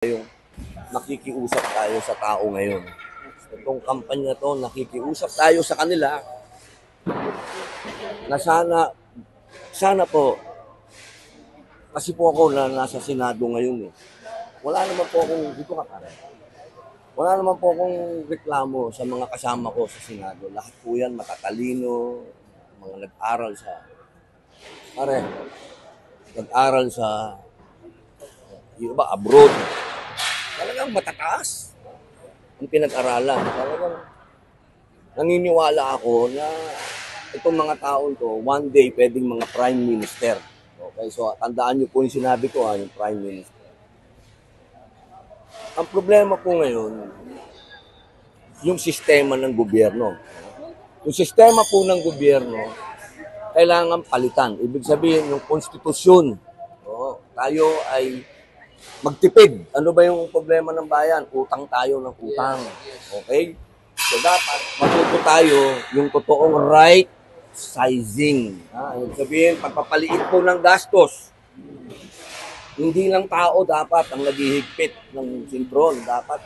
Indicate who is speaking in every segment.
Speaker 1: Yung nakikiusap tayo sa tao ngayon. Itong kampanya to, nakikiusap tayo sa kanila na sana po, kasi po ako na nasa Senado ngayon eh. Wala naman po akong, dito ka pare, wala naman po akong reklamo sa mga kasama ko sa Senado. Lahat po yan matatalino, mga nag-aral sa, yung iba abroad. Talagang matataas ang pinag-aralan. Talagang naniniwala ako na itong mga taon to, one day pwedeng mga prime minister. Okay, so tandaan niyo po yung sinabi ko, yung prime minister. Ang problema po ngayon, yung sistema ng gobyerno. Yung sistema po ng gobyerno, kailangan palitan. Ibig sabihin, yung konstitusyon. Tayo ay magtipid. Ano ba yung problema ng bayan? Utang tayo ng utang. Okay? So dapat matuto tayo yung totoong right sizing. Ibig sabihin, pagpapaliit po ng gastos. Hindi lang tao dapat ang naghihigpit ng sintron. Dapat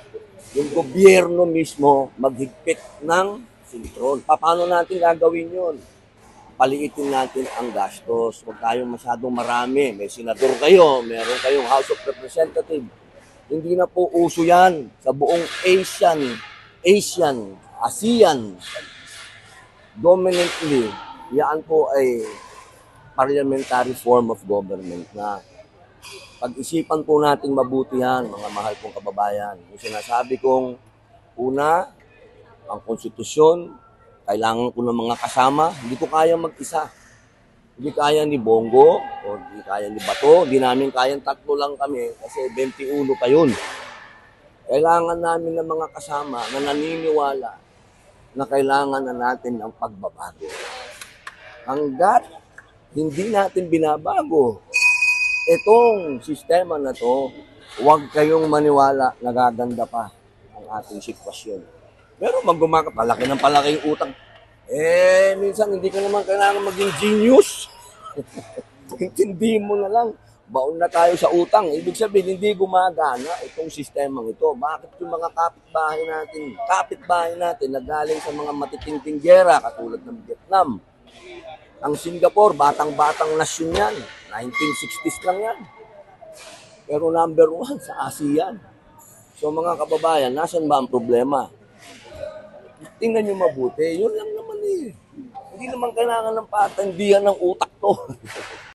Speaker 1: yung gobyerno mismo maghigpit ng sintron. Paano natin gagawin yun? Paliitin natin ang gastos. Huwag tayong masyadong marami. May senador kayo, meron kayong House of Representatives. Hindi na po uso yan sa buong ASEAN. Dominantly, yan po ay parliamentary form of government na pag-isipan po natin mabuti yan, mga mahal kong kababayan. Yung sinasabi kong una, ang konstitusyon, kailangan ko ng mga kasama. Hindi ko kaya mag-isa. Hindi kaya ni Bongo o hindi kaya ni Bato. Hindi namin kayang tatlo lang kami kasi 21 pa yun. Kailangan namin ng mga kasama na naniniwala na kailangan na natin ng pagbabago. Hanggat hindi natin binabago itong sistema na to, huwag kayong maniwala na gaganda pa ang ating sitwasyon. Pero palaki ng palaki yung utang. Minsan hindi ka naman kailangan maging genius. Intindi mo na lang. Baon na tayo sa utang. Ibig sabihin, hindi gumagana itong sistemang ito. Bakit yung mga kapitbahay natin na galing sa mga matitinding gera, katulad ng Vietnam. Ang Singapore, batang-batang nasyon yan. 1960s lang yan. Pero number 1 sa ASEAN. So mga kababayan, nasan ba ang problema? Tingnan nyo mabuti, yun lang naman eh. Hindi naman kailangan ng patandihan ng utak to.